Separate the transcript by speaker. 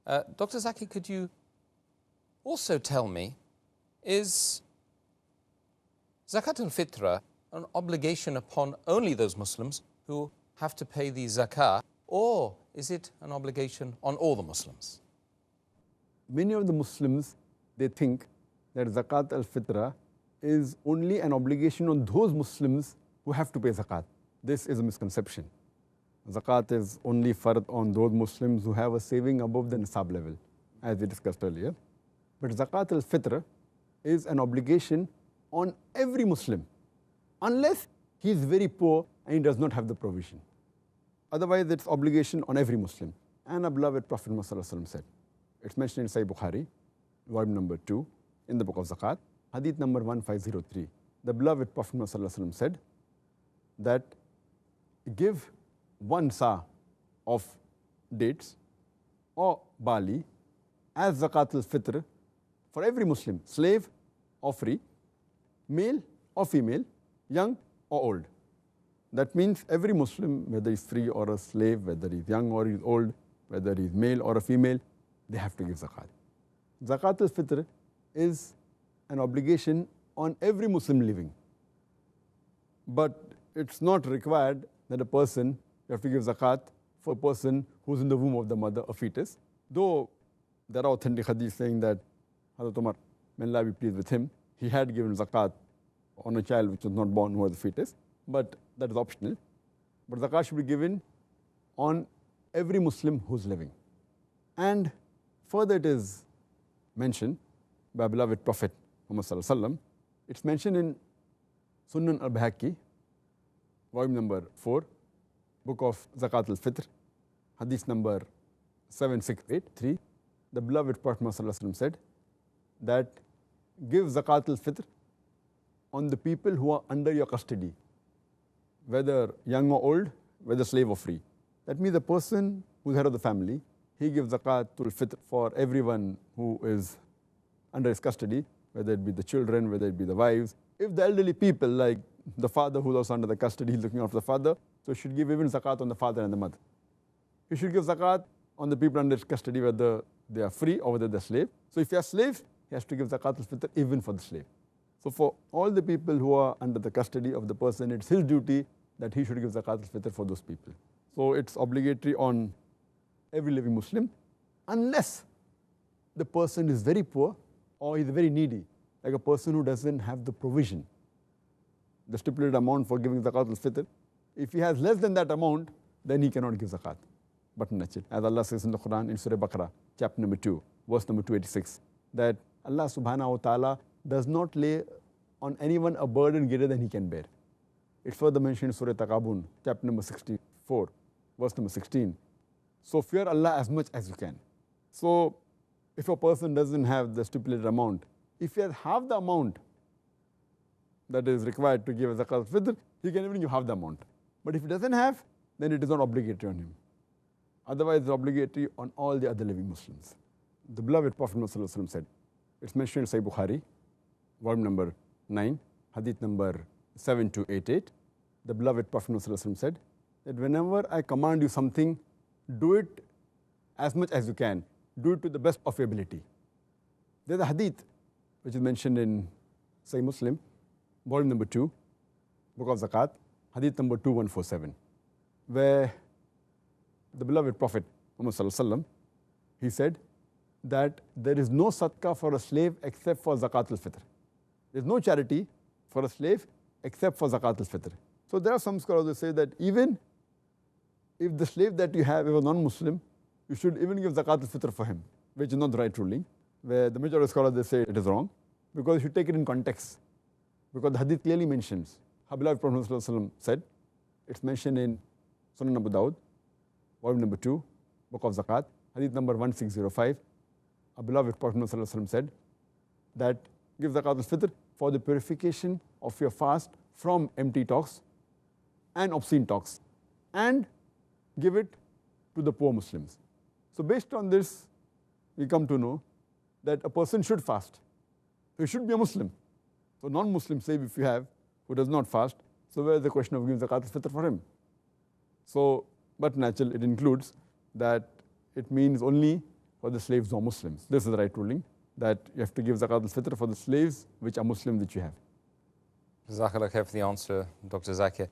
Speaker 1: Dr. Zakir, could you also tell me, is Zakat al-Fitr an obligation upon only those Muslims who have to pay the zakah, or is it an obligation on all the Muslims?
Speaker 2: Many of the Muslims, they think that Zakat al-Fitr is only an obligation on those Muslims who have to pay zakat. This is a misconception. Zakat is only fard on those Muslims who have a saving above the nisab level, as we discussed earlier. But Zakat al-Fitr is an obligation on every Muslim, unless he is very poor and he does not have the provision. Otherwise, it's obligation on every Muslim. And our beloved Prophet Muhammad said, it's mentioned in Sahih Bukhari, volume number 2, in the book of Zakat, hadith number 1503. The beloved Prophet Muhammad said that give 1 sa of dates or barley as Zakat al-Fitr for every Muslim, slave or free, male or female, young or old. That means every Muslim, whether he's free or a slave, whether he's young or he's old, whether he's male or a female, they have to give zakat. Zakat al-Fitr is an obligation on every Muslim living. But it's not required that a person, you have to give zakat for a person who's in the womb of the mother, a fetus. Though there are authentic hadiths saying that Hazrat Umar, may Allah be pleased with him, he had given zakat on a child which was not born, who was a fetus, but that is optional. But zakat should be given on every Muslim who's living. And further it is mentioned by beloved Prophet Muhammad Sallallahu Alaihi Wasallam. It's mentioned in Sunnah al-Bahaki, volume number 4, book of Zakat al-Fitr, hadith number 7683. The beloved Prophet Muhammad Sallallahu Alaihi Wasallam said that give Zakat al-Fitr on the people who are under your custody, whether young or old, whether slave or free. That means the person who's head of the family, he gives Zakat al-Fitr for everyone who is under his custody, whether it be the children, whether it be the wives. If the elderly people, like the father who's also under the custody, he's looking after the father, so he should give even zakat on the father and the mother. He should give zakat on the people under his custody, whether they are free or whether they're slave. So if you are slave, he has to give zakat al-Fitr even for the slave. So for all the people who are under the custody of the person, it's his duty that he should give zakat al-Fitr for those people. So it's obligatory on every living Muslim, unless the person is very poor or is very needy, like a person who doesn't have the provision, the stipulated amount for giving zakat al-Fitr. If he has less than that amount, then he cannot give zakat. But as Allah says in the Quran, in Surah Baqarah, chapter number 2, verse number 286, that Allah subhanahu wa ta'ala does not lay on anyone a burden greater than he can bear. It's further mentioned in Surah Taqabun, chapter number 64, verse number 16. So fear Allah as much as you can. So if a person doesn't have the stipulated amount, if he has half the amount that is required to give a zakat al-Fitr, he can even give half the amount. But if he doesn't have, then it is not obligatory on him. Otherwise, it's obligatory on all the other living Muslims. The beloved Prophet Muhammad said, it's mentioned in Sahih Bukhari, volume number 9, hadith number 7288. The beloved Prophet Muhammad said that whenever I command you something, do it as much as you can. Do it to the best of your ability. There's a hadith which is mentioned in Sahih Muslim, volume number 2, book of Zakat, hadith number 2147, where the beloved Prophet Muhammad Sallallahu Alaihi Wasallam, he said that there is no sadaqah for a slave except for Zakat al-Fitr. There is no charity for a slave except for Zakat al-Fitr. So there are some scholars who say that even if the slave that you have is a non-Muslim, you should even give Zakat al-Fitr for him, which is not the right ruling, where the majority of scholars, they say it is wrong, because you should take it in context. Because the hadith clearly mentions, our beloved Prophet Sallallahu Alaihi Wasallam said, it's mentioned in Sunnah Abu Dawud, volume number 2, book of Zakat, hadith number 1605. Our beloved Prophet Sallallahu Alaihi Wasallam said that give Zakat al-Fitr for the purification of your fast from empty talks and obscene talks, and give it to the poor Muslims. So based on this, we come to know that a person should fast. He should be a Muslim. So non-Muslim slave, if you have, who does not fast, so where is the question of giving zakat al-Fitr for him? So, but naturally it includes that it means only for the slaves who are Muslims. This is the right ruling, that you have to give Zakat al-Fitr for the slaves which are Muslim which you have.
Speaker 1: Jazakallah khair for the answer, Dr. Zakir.